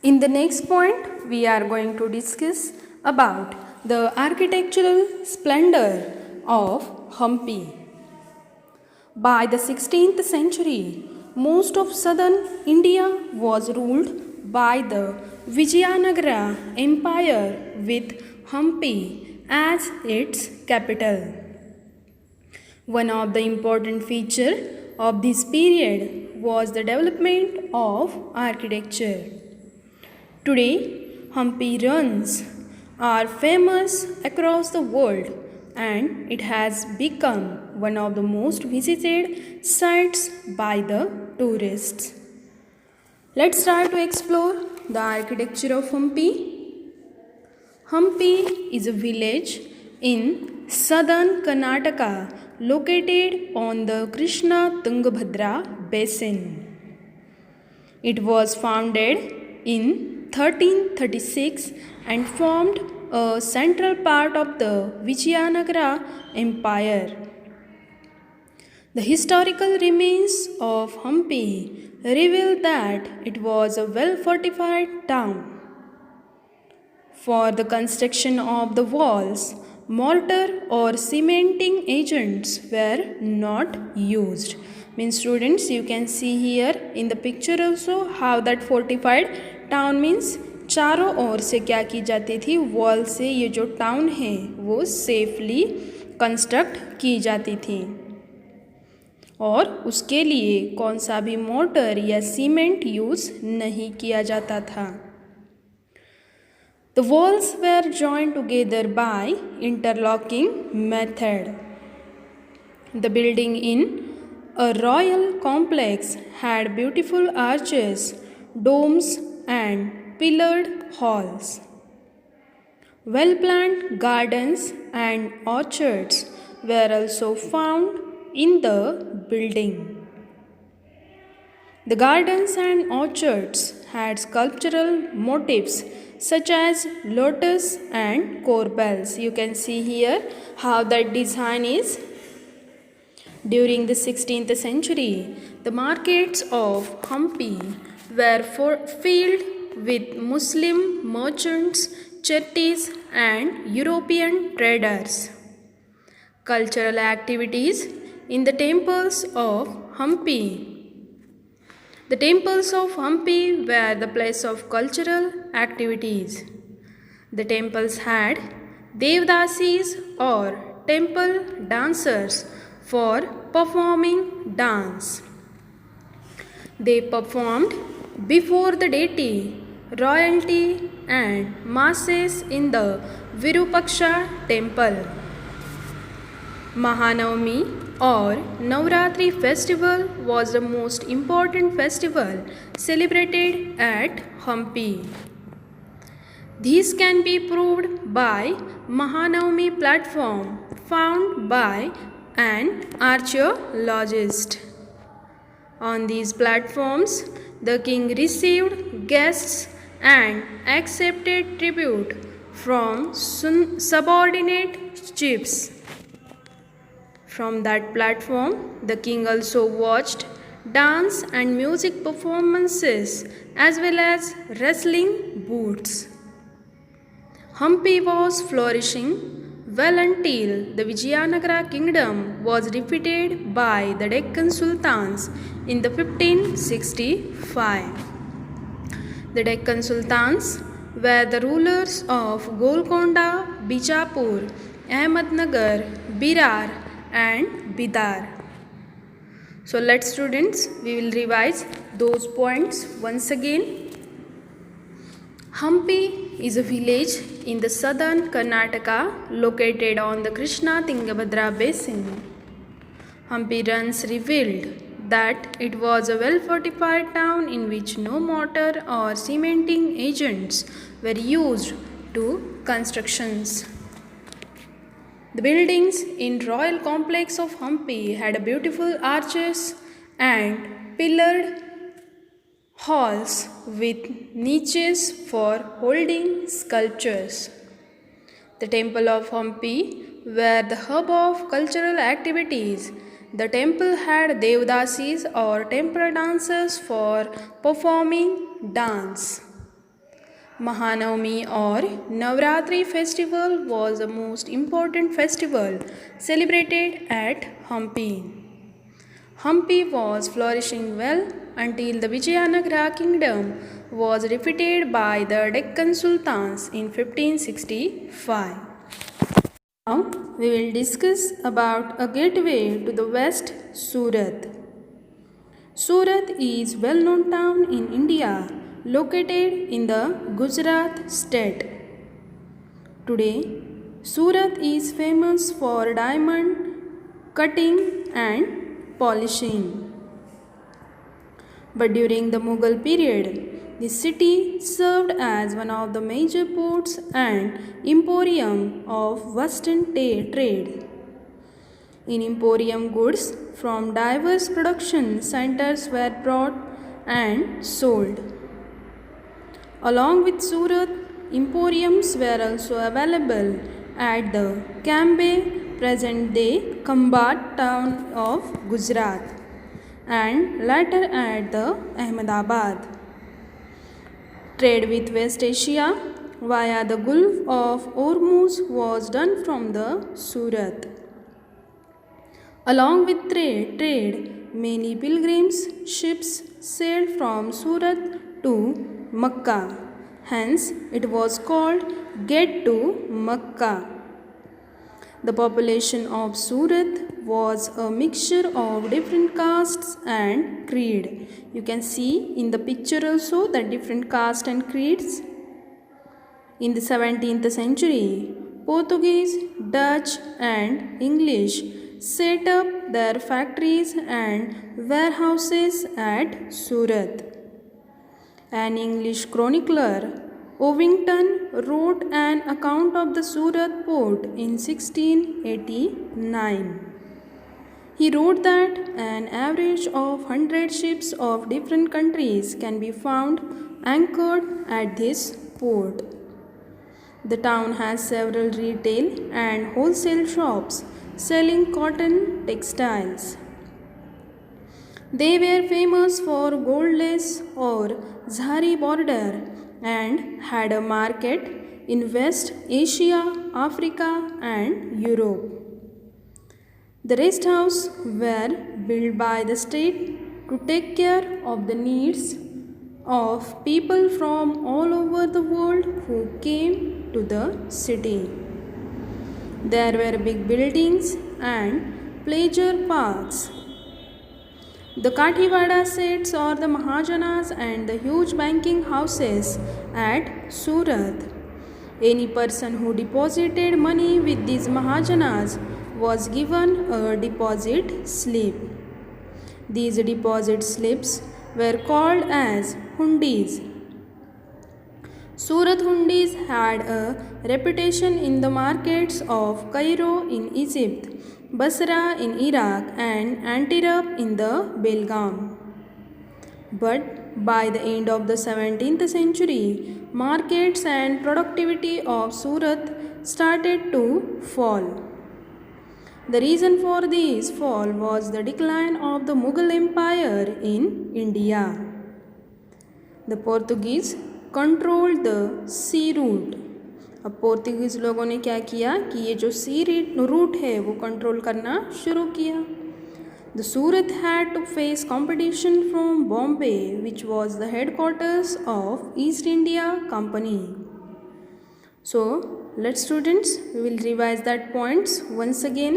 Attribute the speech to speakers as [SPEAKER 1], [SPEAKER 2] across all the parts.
[SPEAKER 1] In the next point, we are going to discuss about the architectural splendor of Hampi. By the 16th century, most of southern India was ruled by the Vijayanagara Empire with Hampi as its capital. One of the important features of this period was the development of architecture. Today, Hampi ruins are famous across the world and it has become one of the most visited sites by the tourists. Let's try to explore the architecture of Hampi. Hampi is a village in southern Karnataka located on the Krishna Tungabhadra basin. It was founded in 1336 and formed a central part of the Vijayanagara Empire. The historical remains of Hampi reveal that it was a well fortified town. For the construction of the walls, mortar or cementing agents were not used. Means students, you can see here in the picture also how that fortified town means चारों ओर से क्या की जाती थी, wall से ये जो town है वो सेफली कंस्ट्रक्ट की जाती थी और उसके लिए कौन सा भी मोटर या सीमेंट यूज़ नहीं किया जाता था. The walls were joined together by interlocking method. The building in a royal complex had beautiful arches, domes and pillared halls. Well-planned gardens and orchards were also found in the building. The gardens and orchards had sculptural motifs such as lotus and corbels. You can see here how that design is. During the 16th century, the markets of Hampi were filled with Muslim merchants, chettis and European traders. Cultural activities in the temples of Hampi. The temples of Hampi were the place of cultural activities. The temples had Devdasis or temple dancers for performing dance. They performed before the deity, royalty and masses in the Virupaksha temple. Mahanavami or Navratri festival was the most important festival celebrated at Hampi. This can be proved by Mahanavami platform found by an archaeologist. On these platforms, the king received guests and accepted tribute from subordinate chiefs. From that platform, the king also watched dance and music performances as well as wrestling bouts. Hampi was flourishing well until the Vijayanagara kingdom was defeated by the Deccan Sultans in the 1565. The Deccan Sultans were the rulers of Golconda, Bijapur, Ahmednagar, Berar and Bidar. So let's students, we will revise those points once again. Hampi is a village in the southern Karnataka located on the Krishna Tungabhadra basin. Hampi runs revealed that it was a well-fortified town in which no mortar or cementing agents were used to constructions. The buildings in royal complex of Hampi had beautiful arches and pillared halls with niches for holding sculptures. The temple of Hampi were the hub of cultural activities. The temple had devdasis or temple dancers for performing dance. Mahanavami or Navratri festival was the most important festival celebrated at Hampi. Hampi was flourishing well until the Vijayanagara kingdom was defeated by the Deccan Sultans in 1565. Now we will discuss about a gateway to the west, Surat. Surat is a well-known town in India located in the Gujarat state. Today, Surat is famous for diamond cutting and polishing. But during the Mughal period, the city served as one of the major ports and emporium of western trade. In emporium, goods from diverse production centers were brought and sold. Along with Surat, emporiums were also available at the Cambay, present-day Khambat town of Gujarat, and later at the Ahmedabad. Trade with West Asia via the Gulf of Hormuz was done from the Surat. Along with trade, many pilgrims ships sailed from Surat to Makkah. Hence, it was called Gate to Makkah. The population of Surat was a mixture of different castes and creed. You can see in the picture also the different castes and creeds. In the 17th century, Portuguese, Dutch and English set up their factories and warehouses at Surat. An English chronicler, Ovington, wrote an account of the Surat port in 1689. He wrote that an average of 100 ships of different countries can be found anchored at this port. The town has several retail and wholesale shops selling cotton textiles. They were famous for gold lace or zari border and had a market in West Asia, Africa and Europe. The rest houses were built by the state to take care of the needs of people from all over the world who came to the city. There were big buildings and pleasure parks. The Kathivada Seths or the Mahajanas and the huge banking houses at Surat. Any person who deposited money with these Mahajanas was given a deposit slip. These deposit slips were called as hundis. Surat hundis had a reputation in the markets of Cairo in Egypt, Basra in Iraq and Antwerp in the Belgaum. But by the end of the 17th century, markets and productivity of Surat started to fall. The reason for this fall was the decline of the Mughal Empire in India. The Portuguese controlled the sea route. अब Portuguese लोगों ने क्या किया कि ये जो सी root है वो कंट्रोल करना शुरू किया. The Surat had to face competition from Bombay which was the headquarters of East India Company. So let's students, we will revise that points once again.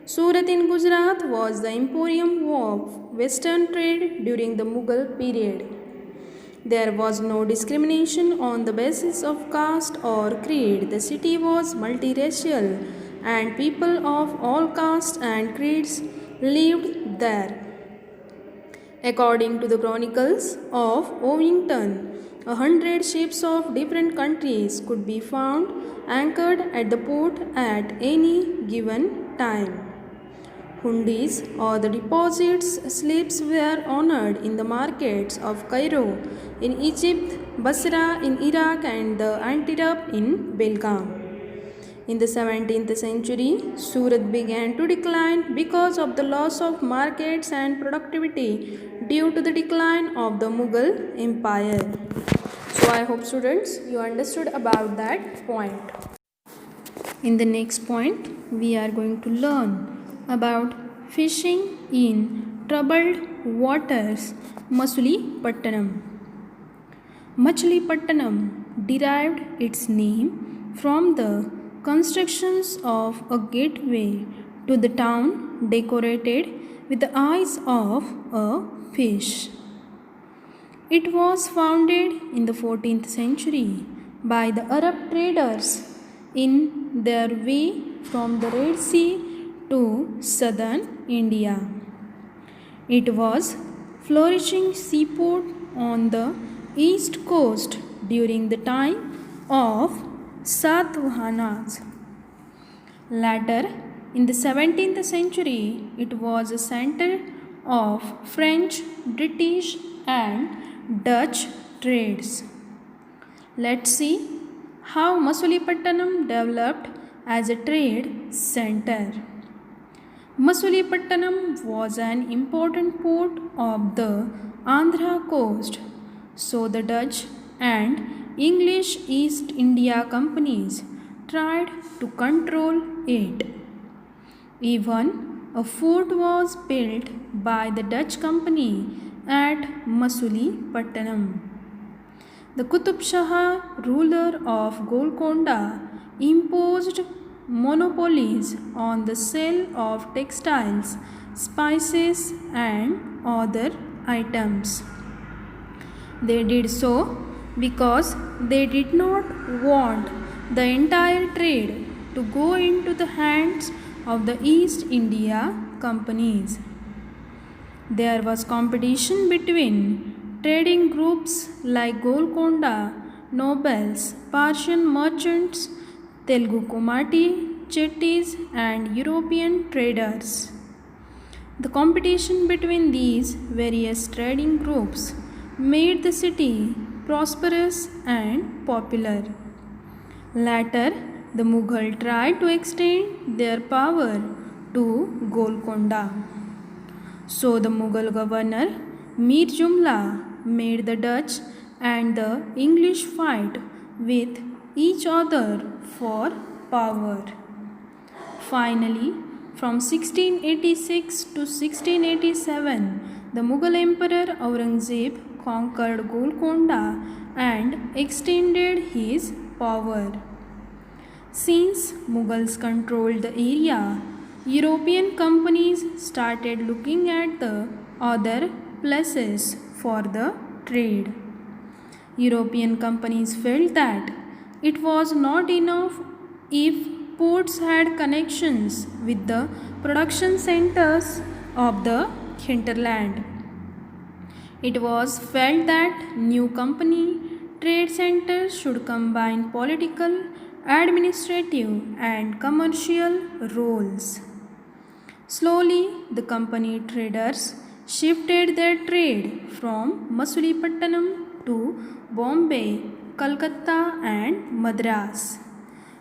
[SPEAKER 1] Surat in Gujarat was the emporium of western trade during the Mughal period. There was no discrimination on the basis of caste or creed. The city was multiracial and people of all castes and creeds lived there. According to the chronicles of Ovington, 100 ships of different countries could be found anchored at the port at any given time. Hundis or the deposits slips were honored in the markets of Cairo in Egypt, Basra in Iraq and the Antwerp in Belgaum. In the 17th century, Surat began to decline because of the loss of markets and productivity due to the decline of the Mughal Empire. So I hope students you understood about that point. In the next point, we are going to learn about fishing in troubled waters, Masulipattanamu. Machilipattanam derived its name from the constructions of a gateway to the town decorated with the eyes of a fish. It was founded in the 14th century by the Arab traders in their way from the Red Sea to southern India. It was flourishing seaport on the east coast during the time of Satavahanas. Later, in the 17th century, it was a center of French, British, and Dutch trades. Let's see how Masulipattanamu developed as a trade center. Masulipattanamu was an important port of the Andhra coast, so the Dutch and English East India companies tried to control it. Even a fort was built by the Dutch company at Masulipattanamu. The Qutub Shah, ruler of Golconda, imposed monopolies on the sale of textiles, spices, and other items. They did so because they did not want the entire trade to go into the hands of the East India companies. There was competition between trading groups like Golconda, nobles, Persian merchants, Telugu Komati, Chettis, and European traders. The competition between these various trading groups made the city prosperous and popular. Later, the Mughal tried to extend their power to Golconda. So the Mughal governor Mir Jumla made the Dutch and the English fight with each other for power. Finally, from 1686 to 1687, the Mughal Emperor Aurangzeb conquered Golconda and extended his power. Since Mughals controlled the area, European companies started looking at the other places for the trade. European companies felt that it was not enough if ports had connections with the production centers of the hinterland. It was felt that new company trade centers should combine political, administrative, and commercial roles. Slowly, the company traders shifted their trade from Masulipattanamu to Bombay, Calcutta, and Madras.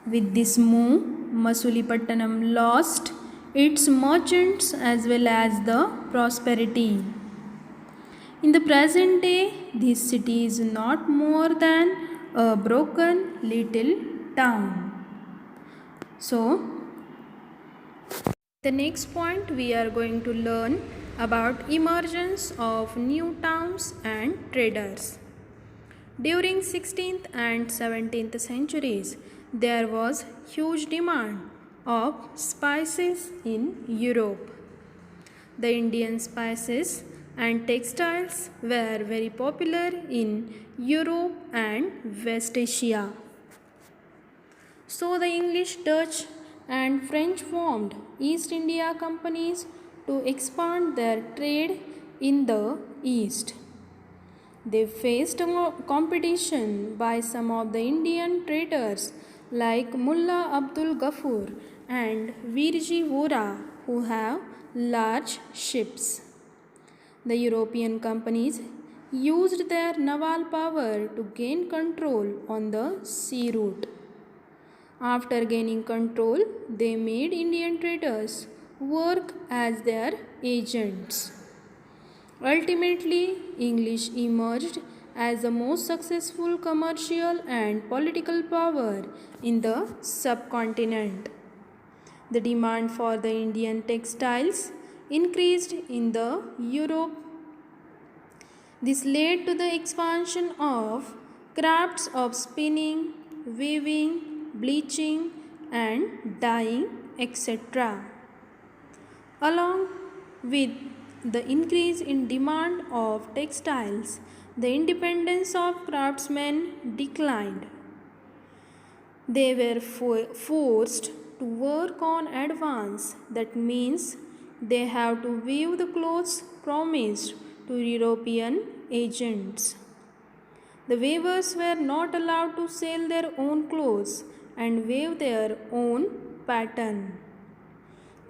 [SPEAKER 1] With this move, Masulipattanamu lost its merchants as well as the prosperity. In the present day, this city is not more than a broken little town. So, the next point we are going to learn about emergence of new towns and traders. During 16th and 17th centuries, there was huge demand of spices in Europe. The Indian spices and textiles were very popular in Europe and West Asia. So the English, Dutch, and French formed East India companies to expand their trade in the East. They faced competition by some of the Indian traders like Mullah Abdul Ghaffur and Virji Vora, who have large ships. The European companies used their naval power to gain control on the sea route. After gaining control, they made Indian traders work as their agents. Ultimately, English emerged as the most successful commercial and political power in the subcontinent. The demand for the Indian textiles increased in the Europe. This led to the expansion of crafts of spinning, weaving, bleaching, and dyeing, etc. Along with the increase in demand of textiles, the independence of craftsmen declined. They were forced to work on advance. That means they have to weave the clothes promised to European agents. The weavers were not allowed to sell their own clothes and weave their own pattern.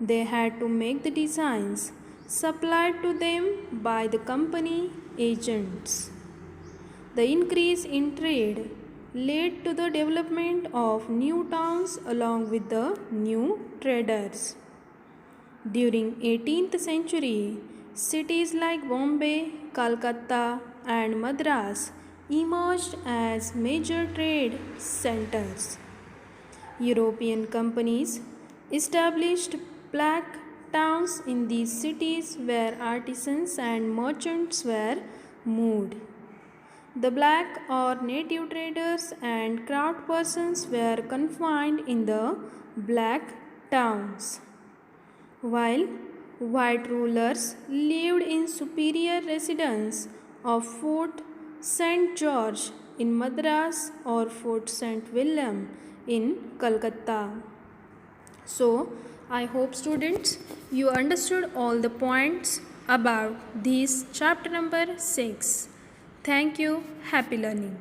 [SPEAKER 1] They had to make the designs supplied to them by the company agents. The increase in trade led to the development of new towns along with the new traders. During 18th century, cities like Bombay, Calcutta and Madras emerged as major trade centers. European companies established black towns in these cities where artisans and merchants were moved. The black or native traders and craft persons were confined in the black towns, while white rulers lived in superior residence of Fort St. George in Madras or Fort St. William in Calcutta. So, I hope students you understood all the points about this chapter number 6. Thank you. Happy learning.